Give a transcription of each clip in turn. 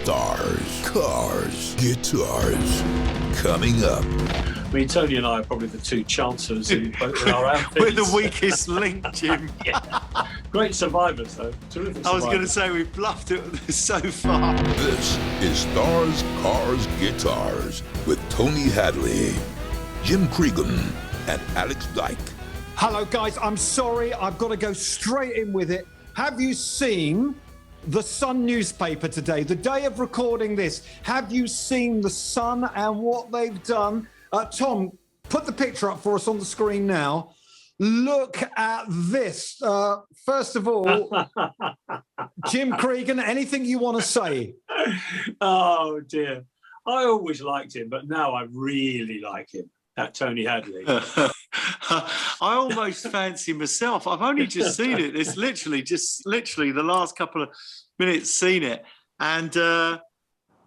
Stars, cars, guitars. Coming up. I mean, Tony and I are probably the two chancers in our outfits. We're the weakest link, Jim. Yeah. Great survivors, though. Terrific survivors. I was going to say we've bluffed it so far. This is Stars, Cars, Guitars with Tony Hadley, Jim Cregan, and Alex Dyke. Hello, guys. I'm sorry. I've got to go straight in with it. Have you seen the Sun newspaper today, the day of recording this? Have you seen the Sun and what they've done? Tom, put the picture up for us on the screen now. Look at this. First of all, Jim Cregan, anything you want to say? Oh, dear. I always liked him, but now I really like him. That Tony Hadley. I almost fancy myself. I've only just seen it. It's literally the last couple of minutes seen it. And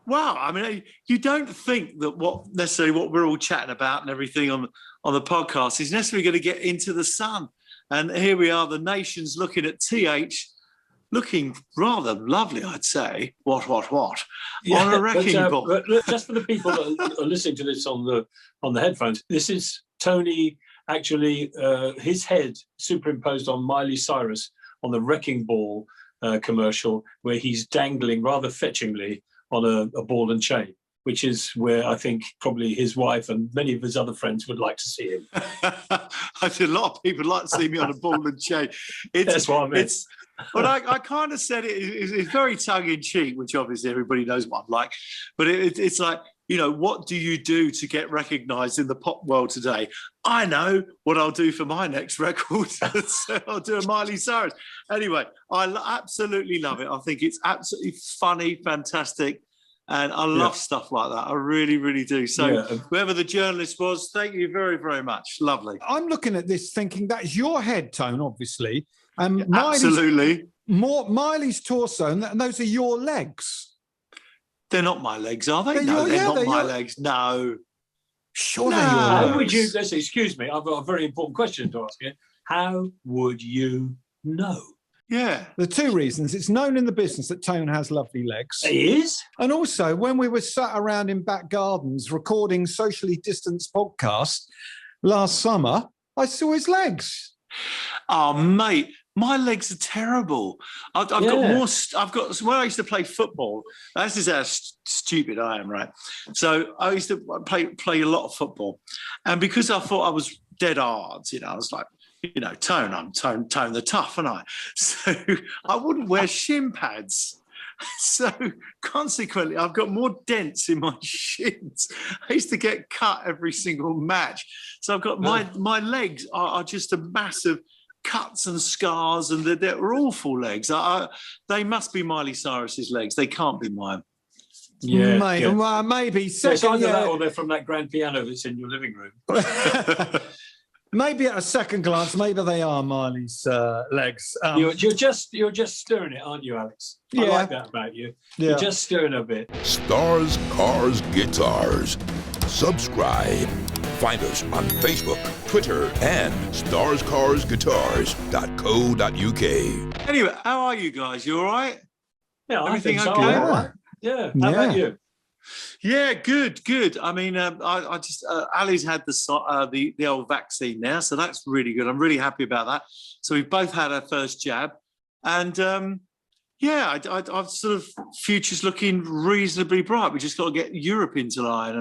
wow, I mean, you don't think that what we're all chatting about and everything on the podcast is necessarily going to get into the Sun. And here we are, the nation's looking at TH, looking rather lovely, I'd say. What? Yeah, on a wrecking ball. But just for the people that are listening to this on the headphones, this is Tony actually his head superimposed on Miley Cyrus on the wrecking ball commercial, where he's dangling rather fetchingly on a ball and chain, which is where I think probably his wife and many of his other friends would like to see him. I think a lot of people like to see me on a ball and chain. That's what I meant. But I kind of said it's very tongue-in-cheek, which obviously everybody knows what I'm like. But it's like, you know, what do you do to get recognised in the pop world today? I know what I'll do for my next record. So I'll do a Miley Cyrus. Anyway, I absolutely love it. I think it's absolutely funny, fantastic. And I love stuff like that. I really, really do. So whoever the journalist was, thank you very, very much. Lovely. I'm looking at this thinking that's your head, Tone, obviously. Absolutely. Miley's torso, and those are your legs. They're not my legs, are they? They're not my legs. No. Sure, no. they're your legs. How would you, excuse me, I've got a very important question to ask you. How would you know? Yeah. The two reasons. It's known in the business that Tone has lovely legs. It is? And also, when we were sat around in back gardens recording socially distanced podcasts last summer, I saw his legs. Oh, mate, my legs are terrible. I've got more. When I used to play football, this is how stupid I am, right? So I used to play a lot of football, and because I thought I was dead hard, you know, I was like, you know, I'm Tone the Tough, and so I wouldn't wear shin pads. So consequently, I've got more dents in my shins. I used to get cut every single match. So I've got my legs are just a massive cuts and scars, and they're awful legs. They must be Miley Cyrus's legs. They can't be mine. Yeah, maybe. It's either that or they're from that grand piano that's in your living room. Maybe at a second glance, maybe they are Miley's legs. You're just stirring it, aren't you, Alex? I like that about you. Yeah. You're just stirring a bit. Stars, Cars, Guitars. Subscribe. Find us on Facebook, Twitter, and starscarsguitars.co.uk. Anyway, how are you guys? You all right? Yeah, everything I think okay? So, right? Yeah. How about you? Yeah, good. I mean, I just Ali's had the old vaccine now, so that's really good. I'm really happy about that. So we've both had our first jab, and I've sort of future's looking reasonably bright. We just got to get Europe into line,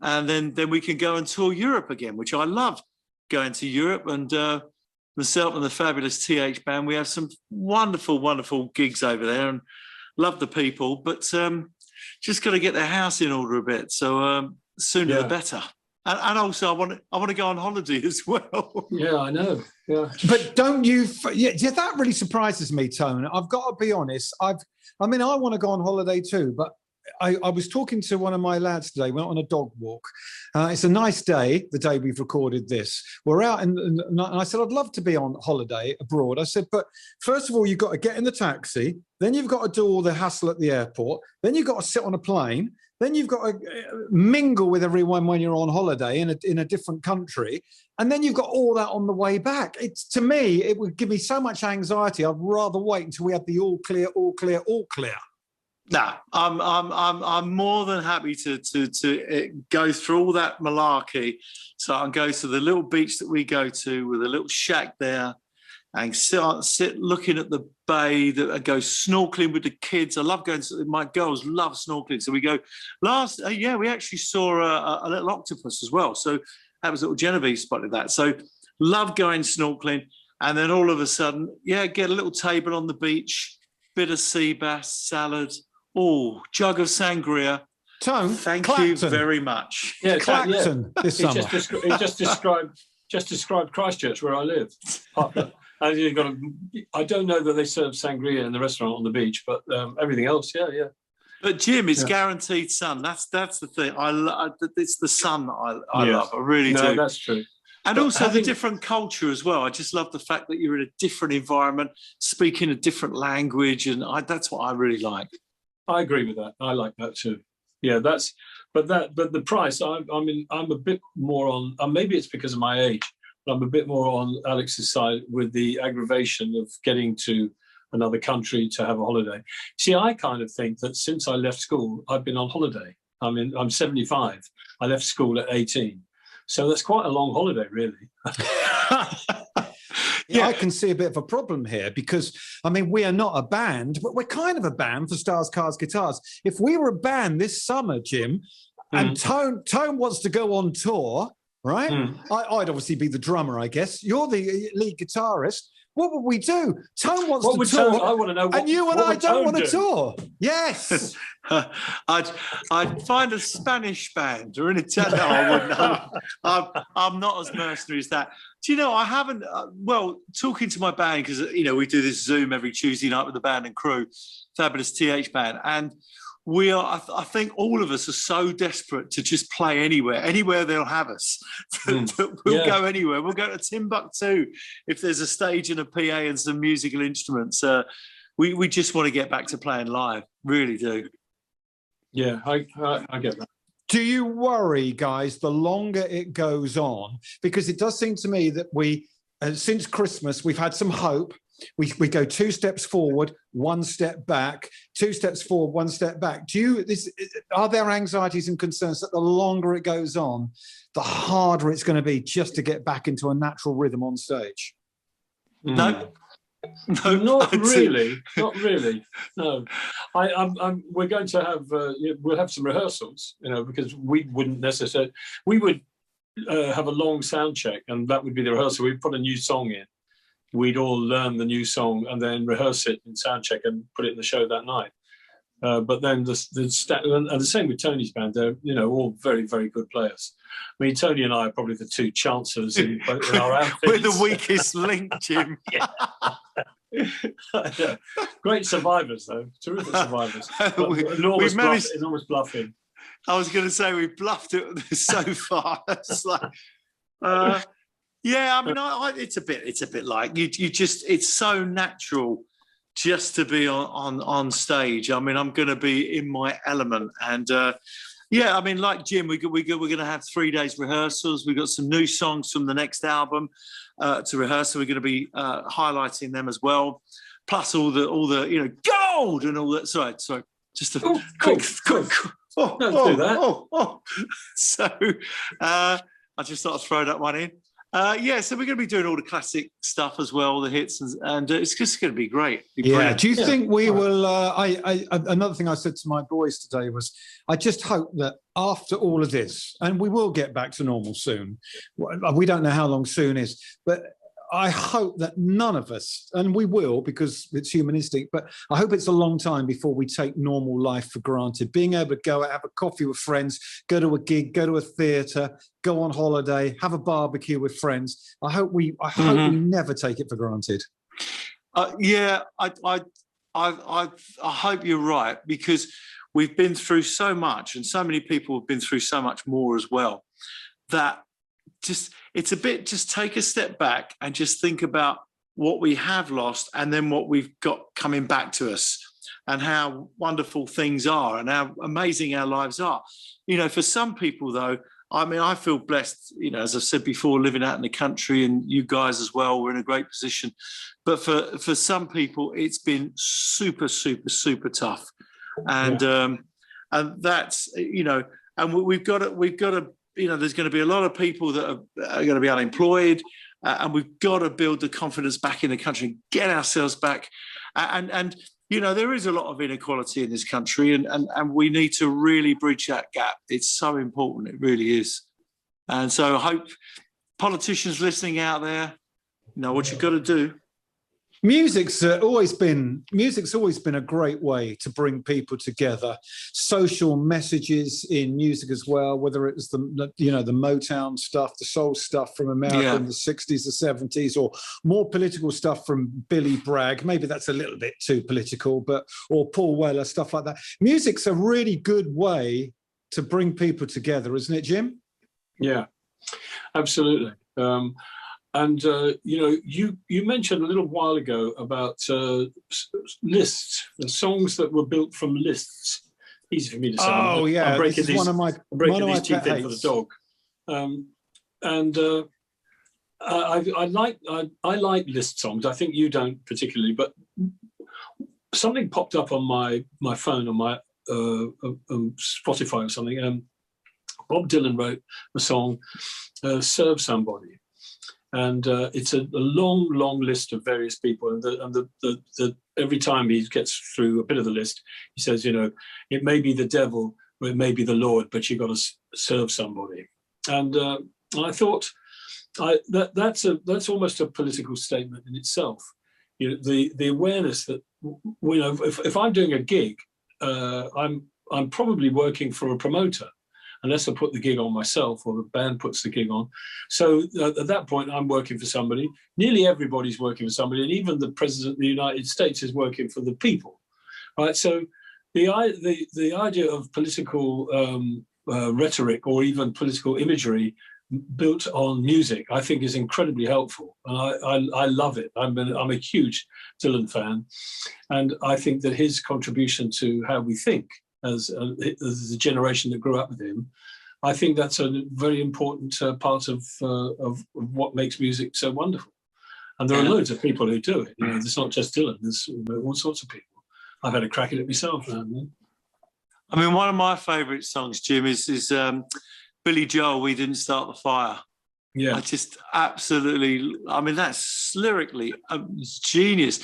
and then we can go and tour Europe again, which I love going to Europe. And myself and the fabulous TH band, we have some wonderful, wonderful gigs over there, and love the people, but. Just got to get the house in order a bit, so sooner the better. And also, I want to go on holiday as well. Yeah, I know. Yeah, but don't you? Yeah, that really surprises me, Tone. I've got to be honest. I want to go on holiday too, but I was talking to one of my lads today. We went on a dog walk. It's a nice day, the day we've recorded this. We're out, and I said, I'd love to be on holiday abroad. I said, but first of all, you've got to get in the taxi. Then you've got to do all the hassle at the airport. Then you've got to sit on a plane. Then you've got to mingle with everyone when you're on holiday in a different country. And then you've got all that on the way back. To me, it would give me so much anxiety. I'd rather wait until we had the all clear, all clear, all clear. No, I'm more than happy to go through all that malarkey. So I can go to the little beach that we go to with a little shack there, and sit looking at the bay, that go snorkeling with the kids. I love going. My girls love snorkeling, so we go. We actually saw a little octopus as well. So that was little Genevieve spotted that. So love going snorkeling, and then all of a sudden, get a little table on the beach, bit of sea bass, salad. Oh, jug of sangria. Tone, thank Clacton. you very much. Yeah, Clacton this he summer. just described Christchurch, where I live. And you've got I don't know that they serve sangria in the restaurant on the beach, but everything else, yeah. But Jim, it's guaranteed sun. That's the thing. It's the sun that I love. I really do. That's true. And also the different culture as well. I just love the fact that you're in a different environment, speaking a different language, and that's what I really like. I agree with that. I like that too. Yeah, but the price. I'm a bit more on. Maybe it's because of my age, but I'm a bit more on Alex's side with the aggravation of getting to another country to have a holiday. See, I kind of think that since I left school, I've been on holiday. I'm 75. I left school at 18, so that's quite a long holiday, really. Yeah, I can see a bit of a problem here because, we are not a band, but we're kind of a band for Stars, Cars, Guitars. If we were a band this summer, Jim, and Tone wants to go on tour, right? I'd obviously be the drummer, I guess. You're the lead guitarist. What would we do? Tone wants to tour. I want to know. And you and I don't want to tour. Yes. I'd find a Spanish band or an Italian. No, I wouldn't. I'm not as mercenary as that. Do you know, I haven't, talking to my band, because, we do this Zoom every Tuesday night with the band and crew, Fabulous TH Band. And we are, I think all of us are so desperate to just play anywhere they'll have us. We'll go anywhere. We'll go to Timbuktu if there's a stage and a PA and some musical instruments. We just want to get back to playing live, really do. Yeah, I get that. Do you worry, guys, the longer it goes on? Because it does seem to me that since Christmas, we've had some hope. We go 2 steps forward, 1 step back, 2 steps forward, 1 step back. Are there anxieties and concerns that the longer it goes on, the harder it's going to be just to get back into a natural rhythm on stage? No, not really. Not really. No, we're going to have we'll have some rehearsals, because we wouldn't necessarily. We would have a long sound check, and that would be the rehearsal. We'd put a new song in. We'd all learn the new song and then rehearse it in sound check and put it in the show that night. But then and the same with Tony's band. They're all very, very good players. Tony and I are probably the 2 chancers in our outfits. We're the weakest link, Jim. Yeah. Great survivors, though. Terrific survivors. Enormous bluffing. I was going to say we bluffed it so far. It's like, it's a bit like you just. It's so natural just to be on stage. I'm going to be in my element, and like Jim, we're going to have 3 days rehearsals. We've got some new songs from the next album to rehearse, so we're going to be highlighting them as well. Plus all the gold and all that. Sorry, just a quick. Don't do that. So I just thought I'd throw that one in. So we're going to be doing all the classic stuff as well, the hits, and it's just going to be great. Yeah. Do you think we will? Another thing I said to my boys today was, I just hope that after all of this, and we will get back to normal soon. We don't know how long soon is, but I hope that none of us, and we will because it's humanistic, but I hope it's a long time before we take normal life for granted. Being able to go out, have a coffee with friends, go to a gig, go to a theatre, go on holiday, have a barbecue with friends. I hope we never take it for granted. I hope you're right, because we've been through so much, and so many people have been through so much more as well, that it's a bit, just take a step back and just think about what we have lost and then what we've got coming back to us, and how wonderful things are and how amazing our lives are. For some people, though, I feel blessed, as I've said before, living out in the country, and you guys as well, we're in a great position. But for some people, it's been super, super, super tough. and that's, you know, and we've got to, you know, there's going to be a lot of people that are going to be unemployed, and we've got to build the confidence back in the country and get ourselves back. And you know, there is a lot of inequality in this country, and we need to really bridge that gap. It's so important. It really is. And so I hope politicians listening out there know what you've got to do. Music's always been a great way to bring people together. Social messages in music as well, whether it's the Motown stuff, the soul stuff from America in the 60s, the 70s, or more political stuff from Billy Bragg. Maybe that's a little bit too political, or Paul Weller, stuff like that. Music's a really good way to bring people together, isn't it, Jim? Yeah, absolutely. And you know, you mentioned a little while ago about lists, the songs that were built from lists. Easy for me to say. Oh yeah, I'm breaking these, one of my teeth in for the dog. I like list songs. I think you don't particularly, but something popped up on my phone, on my Spotify or something. Bob Dylan wrote a song, "Serve Somebody." And it's a long list of various people, and every time he gets through a bit of the list, he says, you know, it may be the devil, or it may be the Lord, but you've got to serve somebody. And I thought that's almost a political statement in itself. You know, the awareness that, you know, if I'm doing a gig, I'm probably working for a promoter, unless I put the gig on myself or the band puts the gig on. So at that point, I'm working for somebody. Nearly everybody's working for somebody, and even the President of the United States is working for the people, right? So the idea of political rhetoric or even political imagery built on music, I think, is incredibly helpful, and I love it. I'm a huge Dylan fan, and I think that his contribution to how we think as the generation that grew up with him, I think that's a very important part of what makes music so wonderful. And there are loads of people who do it. You know, it's not just Dylan. There's all sorts of people. I've had a crack at it myself now and then. I mean, one of my favourite songs, Jim, is Billy Joel, "We Didn't Start the Fire." Yeah, I just absolutely. I mean, that's lyrically genius.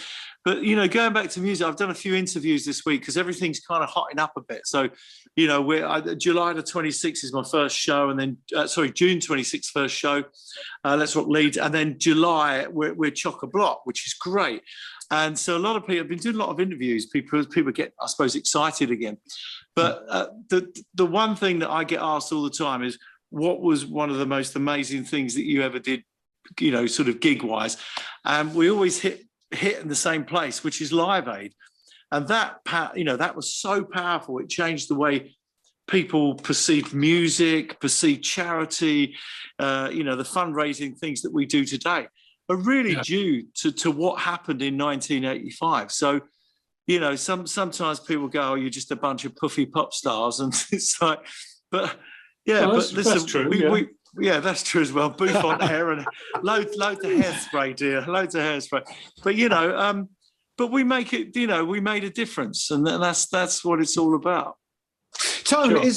But, you know, going back to music, I've done a few interviews this week because everything's kind of hotting up a bit. So, you know, July the 26th is my first show, and then, June 26th, first show, Let's Rock Leeds. And then July, we're chock-a-block, which is great. And so a lot of people have been doing a lot of interviews. People get, I suppose, excited again. But the one thing that I get asked all the time is, what was one of the most amazing things that you ever did, you know, sort of gig-wise? And we always hit in the same place, which is Live Aid. And that was so powerful. It changed the way people perceived music, perceived charity, you know, the fundraising things that we do today are really due to what happened in 1985. So, you know, sometimes people go, "Oh, you're just a bunch of puffy pop stars," and it's like, but yeah, no, but listen, that's true, yeah, that's true as well. Bouffant hair and loads of hairspray, dear, loads of hairspray. But you know, but we make it. You know, we made a difference, and that's what it's all about. Tone, Sure. is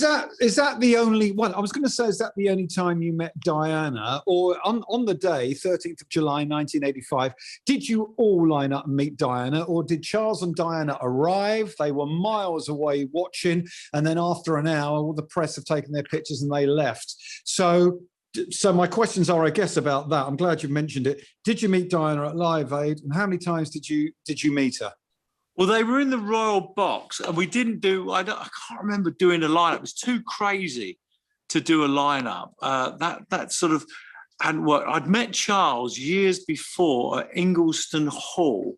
that the only one? I was going to say, is that the only time you met Diana, or on the day, 13th of July, 1985, did you all line up and meet Diana, or did Charles and Diana arrive? They were miles away watching, and then after an hour, all the press have taken their pictures and they left. So my questions are, I guess, about that. I'm glad you mentioned it. Did you meet Diana at Live Aid, and how many times did you meet her? Well, they were in the Royal Box, and we didn't do. I can't remember doing a lineup. It was too crazy to do a lineup. That sort of hadn't worked. I'd met Charles years before at Ingliston Hall,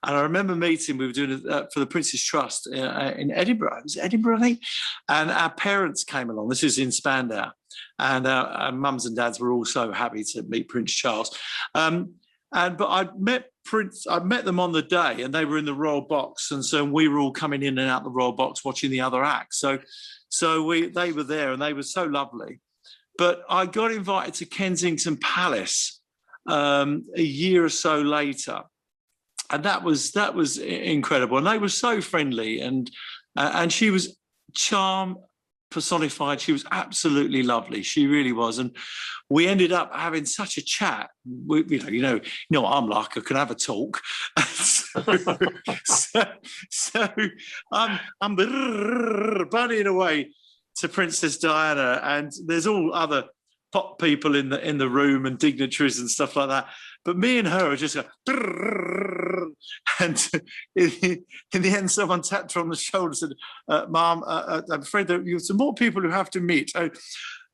and I remember meeting. We were doing it for the Prince's Trust in Edinburgh. It was Edinburgh, I think. And our parents came along. This is in Spandau, and our mums and dads were also happy to meet Prince Charles. But I'd met them on the day, and they were in the Royal Box, and so we were all coming in and out the Royal Box watching the other acts. So they were there, and they were so lovely. But I got invited to Kensington Palace a year or so later, and that was incredible. And they were so friendly, and And she was charm personified. She was absolutely lovely. She really was. And we ended up having such a chat. You know what I'm like. I can have a talk. so I'm bunnying away to Princess Diana, and there's all other pop people in the room and dignitaries and stuff like that. But me and her are just going, and in the end, someone tapped her on the shoulder and said, "Mom, I'm afraid that you have some more people who have to meet."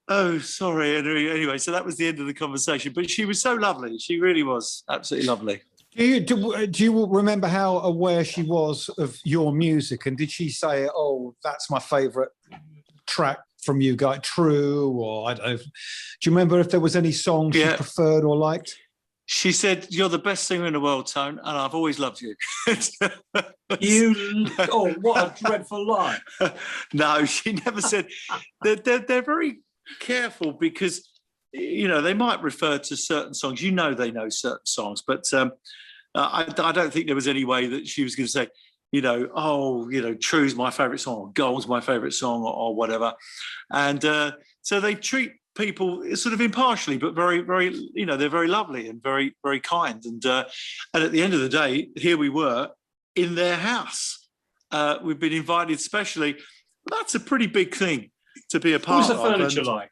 Oh, sorry. Anyway, so that was the end of the conversation. But she was so lovely. She really was absolutely lovely. Do you remember how aware she was of your music? And did she say, "Oh, that's my favourite track from you guys"? True, or I don't know. Do you remember if there was any song she preferred or liked? She said, "You're the best singer in the world, Tone, and I've always loved you." What a dreadful lie. No, she never said. They're very careful because, they might refer to certain songs. They know certain songs, but I don't think there was any way that she was going to say, True's my favourite song, or Gold's my favourite song, or whatever. And so they treat people sort of impartially, but very, very, they're very lovely and very, very kind. And at the end of the day, here we were in their house. We've been invited specially. That's a pretty big thing to be a part of. What was the furniture like?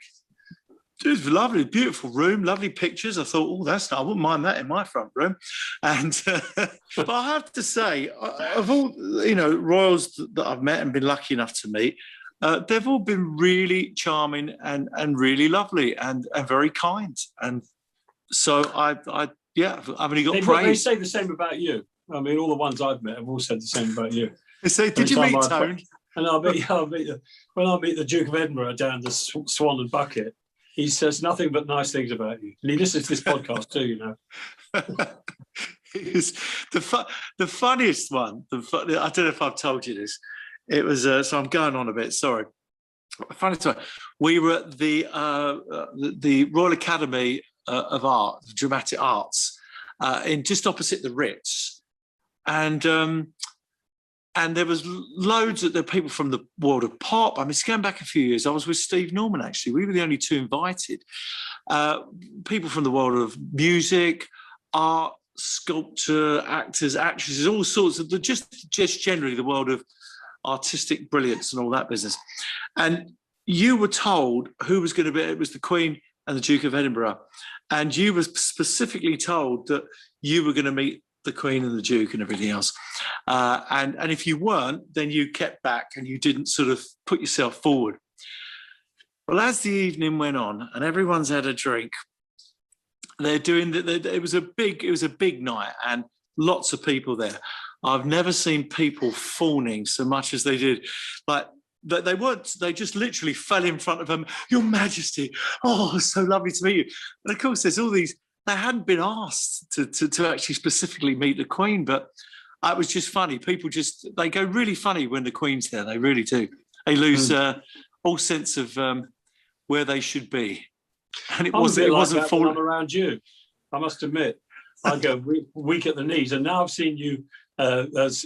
It was lovely, beautiful room, lovely pictures. I thought, that's nice. I wouldn't mind that in my front room. And but I have to say, of all royals that I've met and been lucky enough to meet, they've all been really charming and really lovely and very kind. And so I've only got praise. They say the same about you. I mean, all the ones I've met have all said the same about you. They say, "Did you meet Tone?" And when I meet the Duke of Edinburgh down the Swan and Bucket, he says nothing but nice things about you. And he listens to this podcast too, The funniest one, I don't know if I've told you this. It was, so I'm going on a bit, sorry. Funniest one, we were at the Royal Academy of Art, Dramatic Arts, in just opposite the Ritz. And there was loads of the people from the world of pop. I mean, it's going back a few years. I was with Steve Norman, actually. We were the only two invited. People from the world of music, art, sculpture, actors, actresses, all sorts of, just generally the world of artistic brilliance and all that business. And you were told who was going to be, it was the Queen and the Duke of Edinburgh. And you were specifically told that you were going to meet the Queen and the Duke and everything else. And if you weren't, then you kept back and you didn't sort of put yourself forward. Well, as the evening went on and everyone's had a drink, they're doing it was a big night and lots of people there. I've never seen people fawning so much as they did. Like, they just literally fell in front of them. "Your Majesty, oh, so lovely to meet you." And of course, there's all these. They hadn't been asked to actually specifically meet the Queen, but it was just funny. People they go really funny when the Queen's there. They really do. They lose all sense of where they should be. And it wasn't when I'm around you. I must admit, I go weak at the knees. And now I've seen you as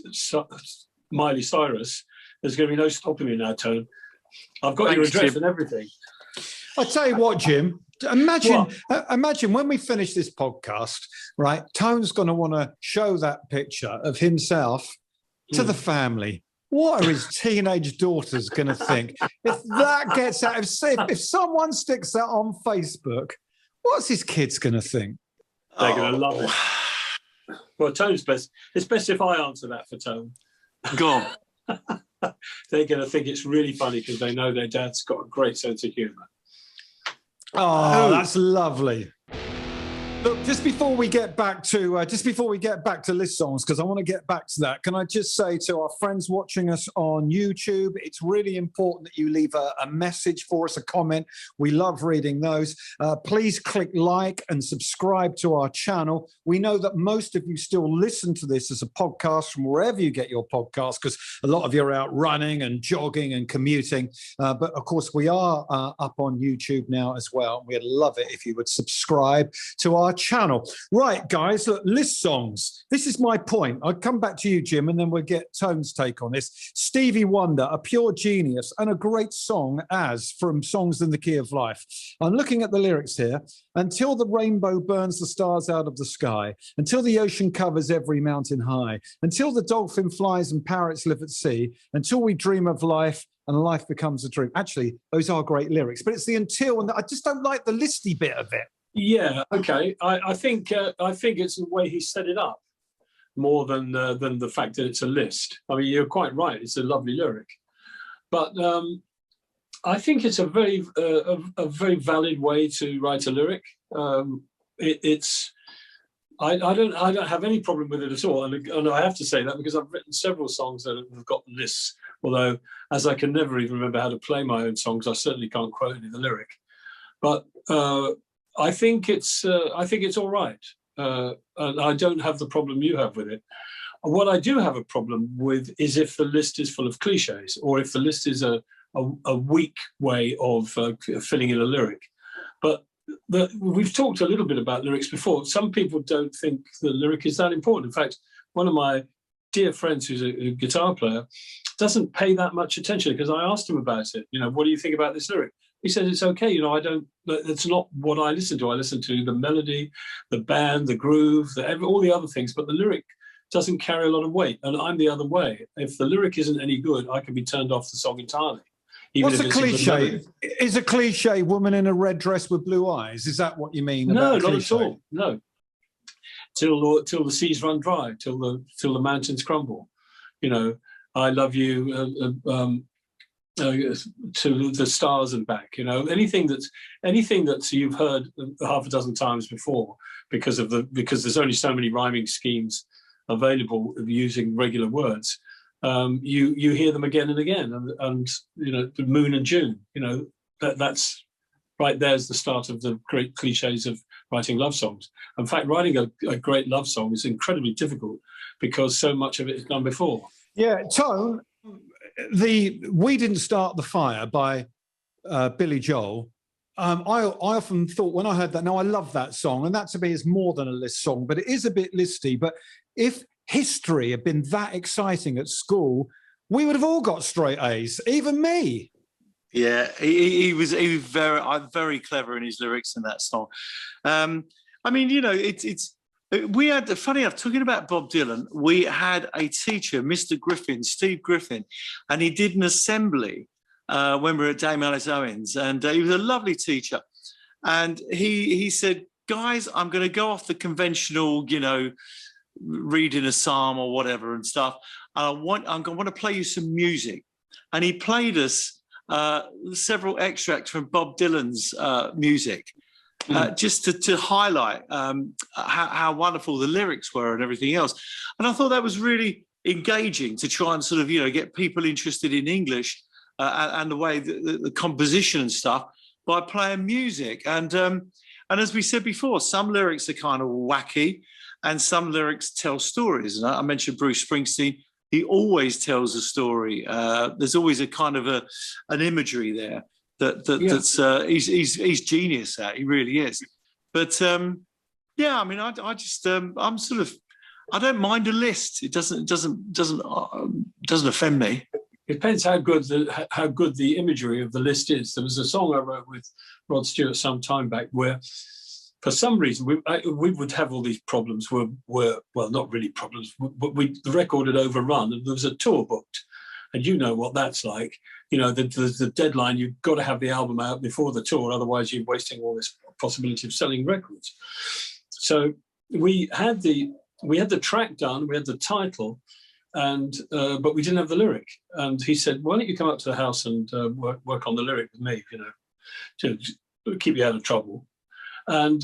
Miley Cyrus. There's going to be no stopping me now, Tone. I've got your address and everything. I tell you what, Jim. Imagine when we finish this podcast, right? Tone's going to want to show that picture of himself to the family. What are his teenage daughters going to think if that gets out? If someone sticks that on Facebook, what's his kids going to think? They're going to love it. Well, Tone's best. It's best if I answer that for Tone. Go on. They're going to think it's really funny because they know their dad's got a great sense of humour. Oh, that's lovely. Look, just before we get back to list songs, because I want to get back to that, can I just say to our friends watching us on YouTube, it's really important that you leave a message for us, a comment. We love reading those. Please click like and subscribe to our channel. We know that most of you still listen to this as a podcast from wherever you get your podcast, because a lot of you are out running and jogging and commuting. But of course, we are up on YouTube now as well. We'd love it if you would subscribe to our channel. Right, guys, look, list songs. This is my point. I'll come back to you, Jim, and then we'll get Tone's take on this. Stevie Wonder, a pure genius and a great song as from Songs in the Key of Life. I'm looking at the lyrics here. Until the rainbow burns the stars out of the sky, until the ocean covers every mountain high, until the dolphin flies and parrots live at sea, until we dream of life and life becomes a dream. Actually, those are great lyrics, but it's the until, and I just don't like the listy bit of it. Yeah, okay. I think it's the way he set it up more than the fact that it's a list. I mean, you're quite right. It's a lovely lyric, but I think it's a very valid way to write a lyric. I don't have any problem with it at all, and I have to say that because I've written several songs that have got lists. Although, as I can never even remember how to play my own songs, I certainly can't quote any of the lyric. But I think it's all right, and I don't have the problem you have with it. What I do have a problem with is if the list is full of cliches, or if the list is a weak way of filling in a lyric. But we've talked a little bit about lyrics before. Some people don't think the lyric is that important. In fact, one of my dear friends who's a guitar player doesn't pay that much attention, because I asked him about it. You know, what do you think about this lyric? He says it's okay. You know, it's not what I listen to. I listen to the melody, the band, the groove, all the other things, but the lyric doesn't carry a lot of weight. And I'm the other way. If the lyric isn't any good, I can be turned off the song entirely. What's a cliche? Is a cliche woman in a red dress with blue eyes? Is that what you mean? No, not at all. No. Till the seas run dry, till the mountains crumble. You know, I love you to the stars and back. You know, anything that you've heard half a dozen times before, because there's only so many rhyming schemes available using regular words. You hear them again and again, and you know, the moon and June. You know, that's right. There's the start of the great cliches of writing love songs. In fact, writing a great love song is incredibly difficult because so much of it is done before. Yeah, Tone, We Didn't Start the Fire by Billy Joel. I often thought when I heard that, now I love that song, and that to me is more than a list song, but it is a bit listy. But if history had been that exciting at school, we would have all got straight A's, even me. Yeah, he was very clever in his lyrics in that song. I mean, you know, we had, funny enough, talking about Bob Dylan, we had a teacher, Mr. Griffin, Steve Griffin, and he did an assembly when we were at Dame Alice Owens, and he was a lovely teacher. And he said, guys, I'm going to go off the conventional, you know, reading a psalm or whatever and stuff. And I want to play you some music. And he played us several extracts from Bob Dylan's music, just to highlight how wonderful the lyrics were and everything else. And I thought that was really engaging to try and sort of, you know, get people interested in English and the way the composition and stuff by playing music. And as we said before, some lyrics are kind of wacky and some lyrics tell stories. And I mentioned Bruce Springsteen. He always tells a story. There's always a kind of an imagery there that's he's genius at. He really is. But yeah, I mean, I just I'm sort of, I don't mind a list. It doesn't offend me. It depends how good the imagery of the list is. There was a song I wrote with Rod Stewart some time back where, for some reason, we would have all these problems. Were well, not really problems, but the record had overrun, and there was a tour booked, and you know what that's like. You know, the deadline. You've got to have the album out before the tour, otherwise you're wasting all this possibility of selling records. So we had the track done, we had the title, and but we didn't have the lyric. And he said, "Why don't you come up to the house and work on the lyric with me? You know, to keep you out of trouble." And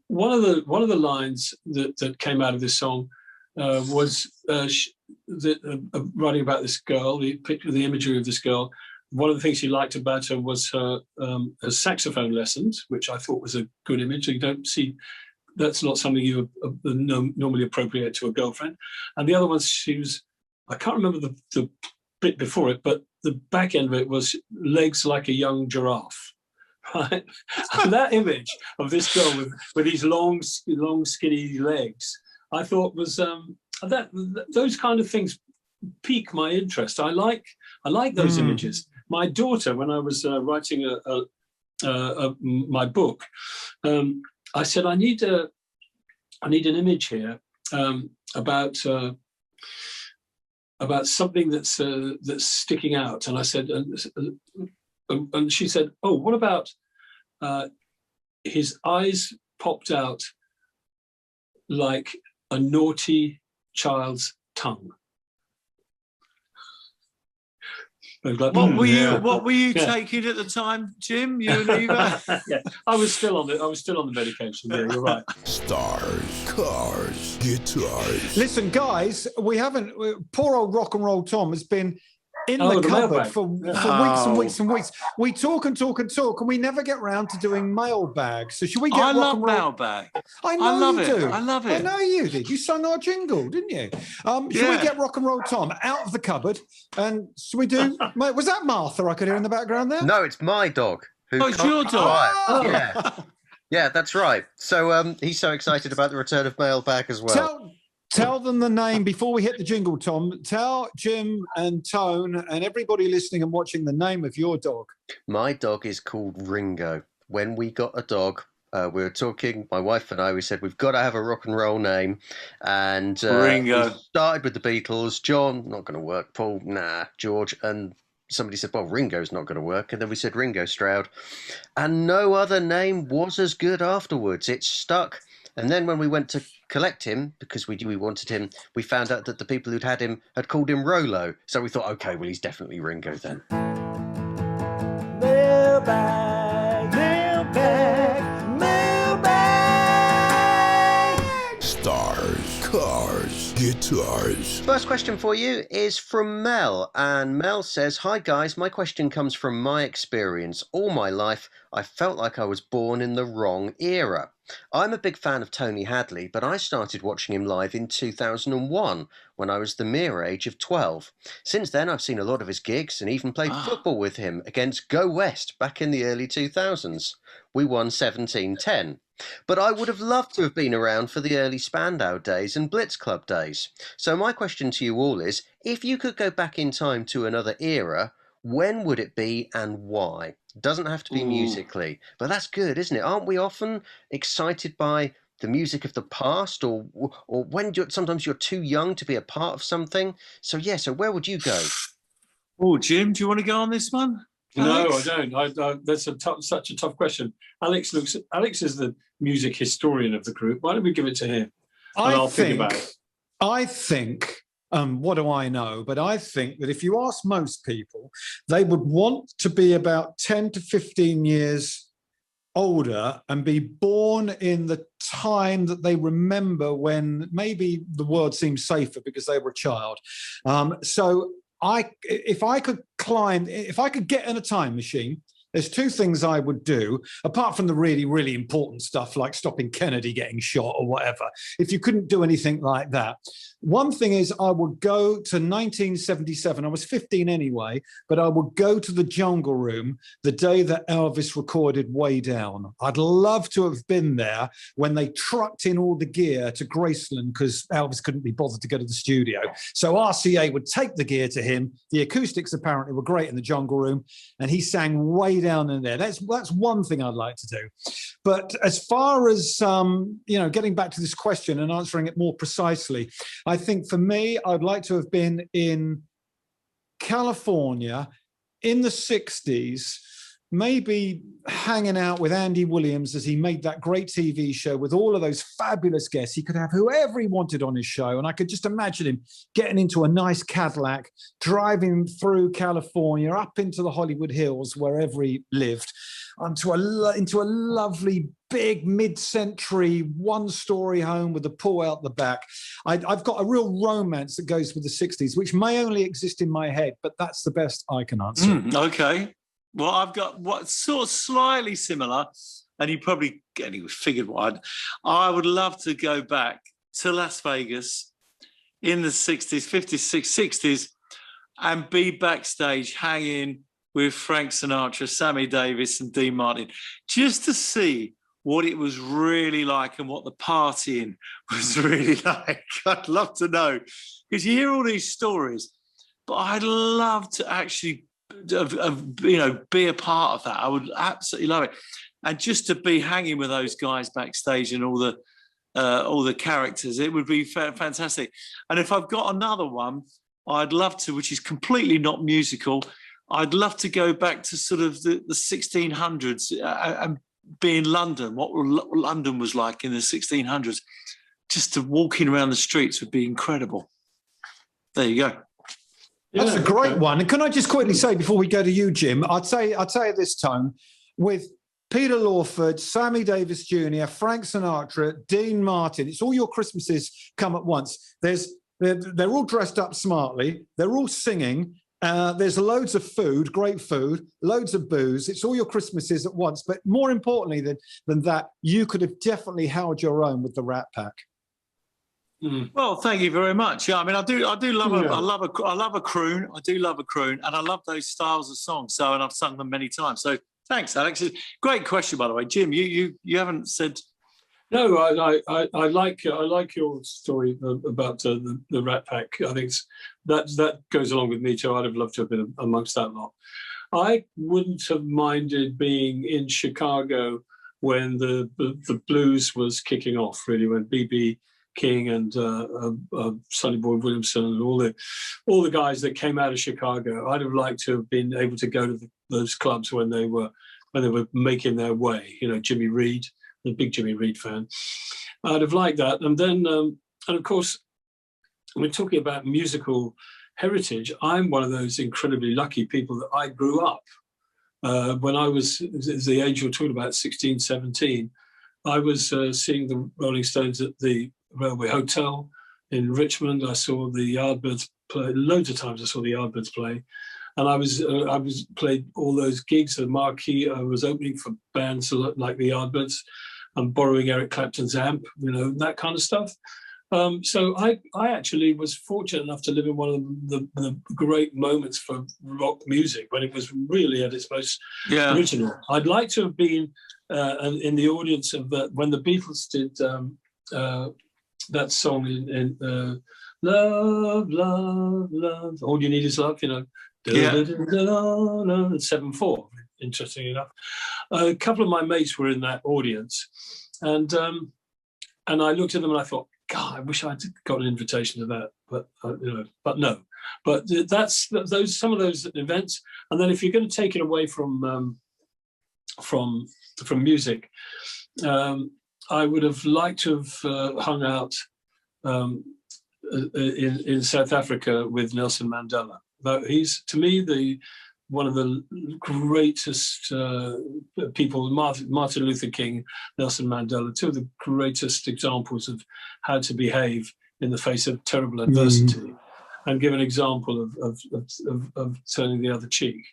one of the lines that came out of this song was writing about this girl, the picture, the imagery of this girl. One of the things he liked about her was her saxophone lessons, which I thought was a good image. You don't see, that's not something you normally appropriate to a girlfriend. And the other one, she was, I can't remember the bit before it, but the back end of it was legs like a young giraffe. right? And that image of this girl with these long, skinny legs, I thought was those kind of things pique my interest. I like those images. My daughter, when I was writing my book, I said I need an image here about something that's sticking out. And I said, and she said, oh, what about his eyes popped out like a naughty child's tongue? Like, what were you taking at the time, Jim? You and Eva? Yeah, I was still on the medication. Yeah, you're right. Stars, cars, guitars. Listen, guys, we haven't. Poor old rock and roll Tom has been in the cupboard for weeks and weeks and weeks. We talk and talk and talk, and we never get round to doing Mailbag. So should we get rock and roll? Mailbag. I love it. I love it. I know you did. You sung our jingle, didn't you? Should we get rock and roll Tom out of the cupboard? And should we do? Was that Martha I could hear in the background there? No, it's my dog. It's your dog. Yeah. Yeah, that's right. So he's so excited about the return of Mailbag as well. Tell them the name before we hit the jingle, Tom. Tell Jim and Tone and everybody listening and watching the name of your dog. My dog is called Ringo. When we got a dog, we were talking, my wife and I, we said, we've got to have a rock and roll name. And Ringo. We started with the Beatles. John, not going to work. Paul, nah. George. And somebody said, well, Ringo's not going to work. And then we said Ringo Stroud. And no other name was as good afterwards. It stuck. And then when we went to collect him, because we wanted him, we found out that the people who'd had him had called him Rolo. So we thought, okay, well, he's definitely Ringo then. Mailbag, mailbag, mailbag. Stars, cars, guitars. First question for you is from Mel. And Mel says, hi guys, my question comes from my experience. All my life, I felt like I was born in the wrong era. I'm a big fan of Tony Hadley, but I started watching him live in 2001 when I was the mere age of 12. Since then, I've seen a lot of his gigs and even played football with him against Go West back in the early 2000s. We won 17-10. But I would have loved to have been around for the early Spandau days and Blitz Club days. So my question to you all is, if you could go back in time to another era, when would it be and why? Doesn't have to be musically, but that's good, isn't it? Aren't we often excited by the music of the past, or when sometimes you're too young to be a part of something? So so where would you go? Oh, Jim, do you want to go on this one? Alex? No, I don't. That's such a tough question. Alex is the music historian of the group. Why don't we give it to him? I'll think about it. I think. What do I know? But I think that if you ask most people, they would want to be about 10 to 15 years older and be born in the time that they remember when maybe the world seemed safer because they were a child. So if I could get in a time machine, there's two things I would do, apart from the really, really important stuff like stopping Kennedy getting shot or whatever. If you couldn't do anything like that, one thing is I would go to 1977. I was 15 anyway, but I would go to the Jungle Room the day that Elvis recorded Way Down. I'd love to have been there when they trucked in all the gear to Graceland because Elvis couldn't be bothered to go to the studio. So RCA would take the gear to him. The acoustics apparently were great in the Jungle Room, and he sang Way Down in there. That's one thing I'd like to do. But as far as getting back to this question and answering it more precisely, I think for me, I'd like to have been in California in the 60s, maybe hanging out with Andy Williams as he made that great TV show with all of those fabulous guests. He could have whoever he wanted on his show. And I could just imagine him getting into a nice Cadillac, driving through California, up into the Hollywood Hills, wherever he lived, into a lovely big mid-century one-story home with a pool out the back. I've got a real romance that goes with the 60s, which may only exist in my head, but that's the best I can answer. Okay. Well, I've got what's sort of slightly similar, and you probably figured what I would love to go back to Las Vegas in the 60s, 50s, 60s, and be backstage hanging with Frank Sinatra, Sammy Davis, and Dean Martin, just to see what it was really like and what the partying was really like. I'd love to know, because you hear all these stories, but I'd love to actually, be a part of that. I would absolutely love it, and just to be hanging with those guys backstage and all the characters, it would be fantastic. And if I've got another one, I'd love to, which is completely not musical. I'd love to go back to sort of the 1600s and be in London, what London was like in the 1600s. Just to walking around the streets would be incredible. There you go. That's a great one. And can I just quickly say before we go to you, Jim, I'd say this tone with Peter Lawford, Sammy Davis Jr., Frank Sinatra, Dean Martin. It's all your Christmases come at once. They're all dressed up smartly. They're all singing. There's loads of food, great food, loads of booze. It's all your Christmases at once. But more importantly than that, you could have definitely held your own with the Rat Pack. Mm. Well, thank you very much. Yeah, I mean, I do love I love a croon. I do love a croon, and I love those styles of songs. So, and I've sung them many times. So, thanks, Alex. Great question, by the way, Jim. You haven't said. No, I like your story about the Rat Pack. I think that goes along with me too. I'd have loved to have been amongst that lot. I wouldn't have minded being in Chicago when the blues was kicking off. Really, when B.B. King and Sonny Boy Williamson and all the guys that came out of Chicago. I'd have liked to have been able to go to those clubs when they were making their way. You know, Jimmy Reed. A big Jimmy Reed fan. I'd have liked that. And then, and of course, we're talking about musical heritage. I'm one of those incredibly lucky people that I grew up. When I was the age you're talking about, 16, 17, I was seeing the Rolling Stones at the Railway Hotel in Richmond. I saw the Yardbirds play. Loads of times I saw the Yardbirds play. And I was played all those gigs at Marquee. I was opening for bands like the Yardbirds. I'm borrowing Eric Clapton's amp, that kind of stuff. So I actually was fortunate enough to live in one of the great moments for rock music when it was really at its most original. I'd like to have been in the audience of when the Beatles did that song in Love, Love, Love, All You Need Is Love, 7/4. Interesting enough, a couple of my mates were in that audience, and I looked at them and I thought, God, I wish I'd got an invitation to that, but but no. But that's some of those events. And then if you're going to take it away from music, I would have liked to have hung out in South Africa with Nelson Mandela. He's, to me, one of the greatest people, Martin Luther King, Nelson Mandela, two of the greatest examples of how to behave in the face of terrible adversity and give an example of turning the other cheek.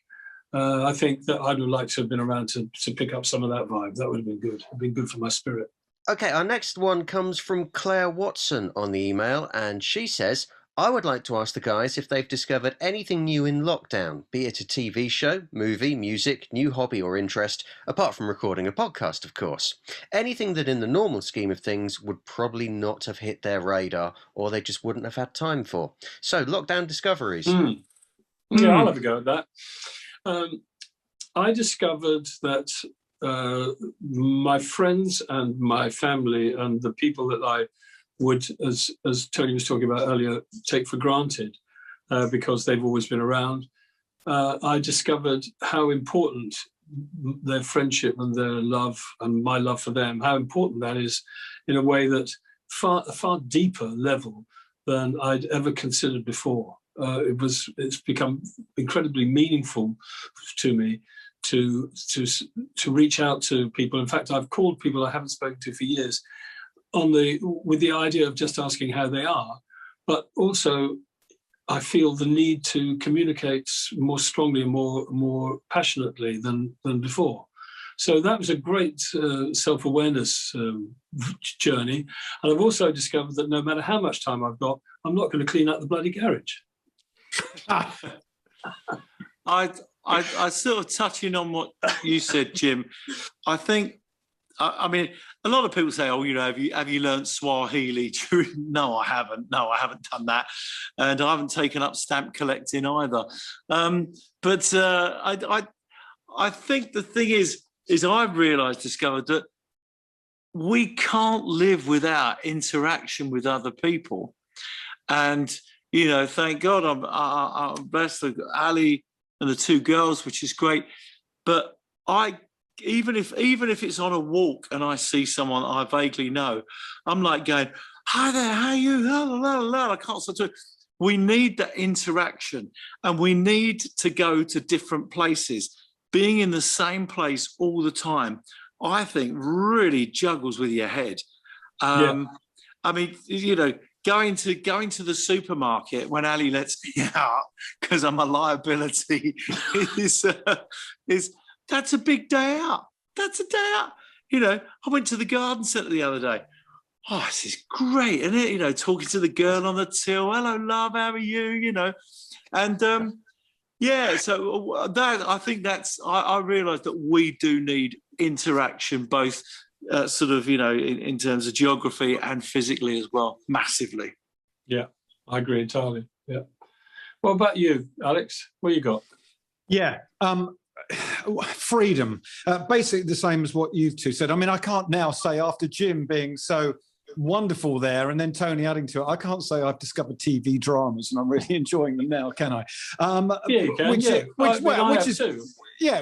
I think that I'd have liked to have been around to pick up some of that vibe. That would have been good. It would have been good for my spirit. Okay, our next one comes from Claire Watson on the email, and she says, I would like to ask the guys if they've discovered anything new in lockdown, be it a TV show, movie, music, new hobby or interest, apart from recording a podcast, of course. Anything that in the normal scheme of things would probably not have hit their radar or they just wouldn't have had time for. So, lockdown discoveries. Yeah, I'll have a go at that. I discovered that my friends and my family and the people that I would, as Tony was talking about earlier, take for granted because they've always been around. I discovered how important their friendship and their love and my love for them, how important that is in a way that a far deeper level than I'd ever considered before. It's become incredibly meaningful to me to reach out to people. In fact, I've called people I haven't spoken to for years with the idea of just asking how they are, but also I feel the need to communicate more strongly and more passionately than before. So that was a great self-awareness journey. And I've also discovered that no matter how much time I've got, I'm not going to clean up the bloody garage. I sort of touching on what you said, Jim. I think, I mean, a lot of people say, "Oh, you know, have you learnt Swahili?" No, I haven't. No, I haven't done that, and I haven't taken up stamp collecting either. But I think the thing is I've discovered that we can't live without interaction with other people, and you know, thank God I'm blessed with Ali and the two girls, which is great. But even if it's on a walk and I see someone I vaguely know, I'm like going, "Hi there, how are you?" La, la, la, la. I can't stop talking. We need that interaction, and we need to go to different places. Being in the same place all the time, I think, really juggles with your head. I mean, you know, going to the supermarket when Ali lets me out because I'm a liability is that's a big day out. That's a day out. You know, I went to the garden centre the other day. Oh, this is great, isn't it? You know, talking to the girl on the till. "Hello, love, how are you?" You know, and yeah. So that I think I realise that we do need interaction, both sort of, you know, in terms of geography and physically as well, massively. Yeah, I agree entirely. Yeah. What about you, Alex? What you got? Yeah. Freedom. Basically the same as what you two said. I mean, I can't now say, after Jim being so wonderful there and then Tony adding to it, I can't say I've discovered TV dramas and I'm really enjoying them now, can I? Yeah, you can.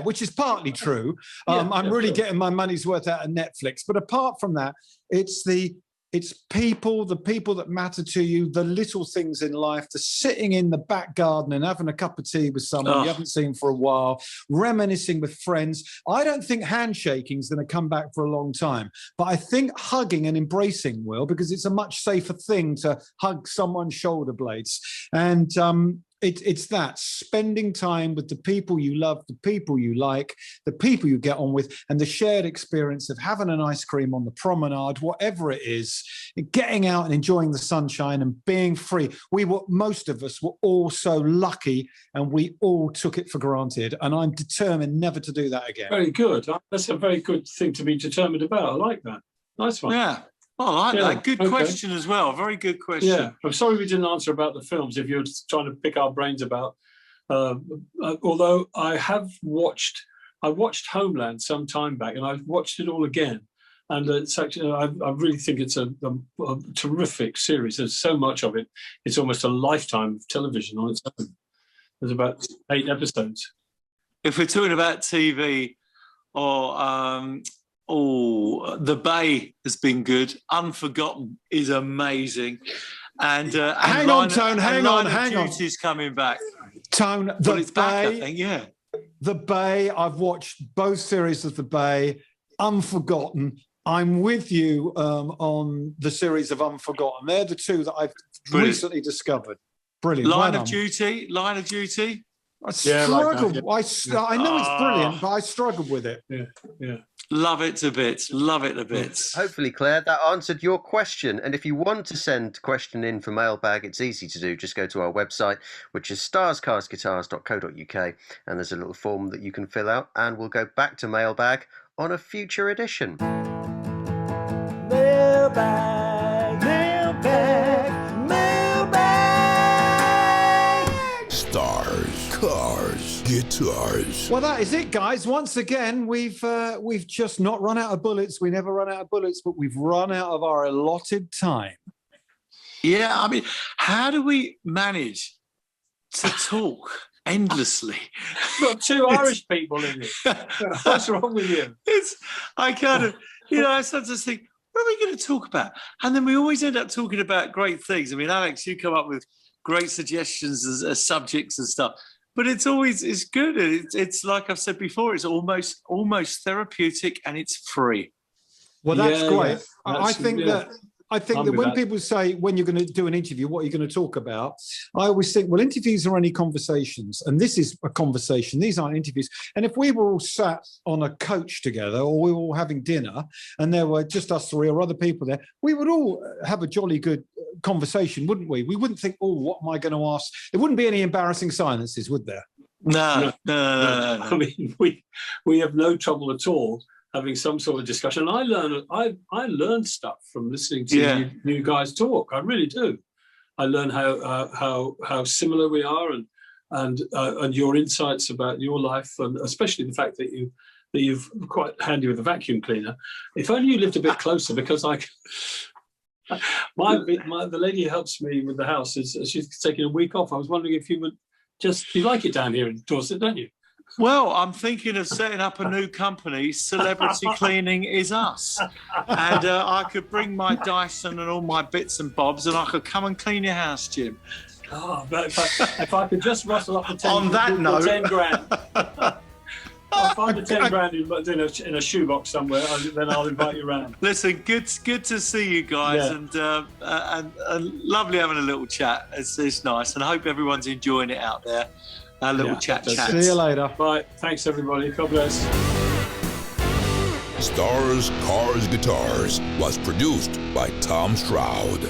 Which is partly true. I'm really getting my money's worth out of Netflix. But apart from that, it's people, the people that matter to you, the little things in life, the sitting in the back garden and having a cup of tea with someone you haven't seen for a while, reminiscing with friends. I don't think handshaking is going to come back for a long time, but I think hugging and embracing will, because it's a much safer thing to hug someone's shoulder blades. And it's that spending time with the people you love, the people you like, the people you get on with, and the shared experience of having an ice cream on the promenade, whatever it is, getting out and enjoying the sunshine and being free. Most of us were all so lucky, and we all took it for granted. And I'm determined never to do that again. Very good. That's a very good thing to be determined about. I like that. Nice one. Yeah. Oh, I like that. Good question as well. Very good question. Yeah. I'm sorry we didn't answer about the films if you're trying to pick our brains about. Although I watched Homeland some time back, and I've watched it all again. And it's actually, I really think it's a terrific series. There's so much of it. It's almost a lifetime of television on its own. There's about 8 episodes. If we're talking about TV, or The Bay has been good. Unforgotten is amazing. And hang on, Tone. Hang on. Duty's coming back. Tone, The Bay. I think, yeah. The Bay. I've watched both series of The Bay. Unforgotten. I'm with you on the series of Unforgotten. They're the two that I've recently discovered. Brilliant. Line of Duty. I struggled. I know it's brilliant, but I struggled with it. Yeah. Love it to bits. Love it to bits. Hopefully, Claire, that answered your question. And if you want to send a question in for Mailbag, it's easy to do. Just go to our website, which is starscarsguitars.co.uk, and there's a little form that you can fill out, and we'll go back to Mailbag on a future edition. Mailbag, mailbag, mailbag. Stars, cars, guitars. Well, that is it, guys. Once again, we've just not run out of bullets. We never run out of bullets, but we've run out of our allotted time. Yeah, I mean, how do we manage to talk endlessly? Got 2 Irish people in it. What's wrong with you? I kind of, I sometimes think, what are we going to talk about? And then we always end up talking about great things. I mean, Alex, you come up with great suggestions as subjects and stuff, but it's good. It's like I've said before, it's almost therapeutic, and it's free. Well, that's great. Yeah. I think that when people say, when you're going to do an interview, what are you going to talk about? I always think, well, interviews are only conversations, and this is a conversation. These aren't interviews. And if we were all sat on a coach together, or we were all having dinner, and there were just us 3 or other people there, we would all have a jolly good conversation, wouldn't we? We wouldn't think, oh, what am I going to ask? There wouldn't be any embarrassing silences, would there? No. I mean, we have no trouble at all having some sort of discussion. I learn stuff from listening to you guys talk. I really do. I learn how similar we are, and your insights about your life, and especially the fact that you've quite handy with a vacuum cleaner. If only you lived a bit closer, because the lady who helps me with the house she's taking a week off. I was wondering if you would you like it down here in Dorset, don't you? Well, I'm thinking of setting up a new company, Celebrity Cleaning Is Us. And I could bring my Dyson and all my bits and bobs, and I could come and clean your house, Jim. Oh, but if I could just rustle up the 10, on that note, 10 grand. I'll find the 10 grand in a shoebox somewhere, then I'll invite you around. Listen, good to see you guys, and lovely having a little chat. It's nice, and I hope everyone's enjoying it out there. A little chat. See you later. Bye. Thanks, everybody. God bless. Stars, Cars, Guitars was produced by Tom Stroud.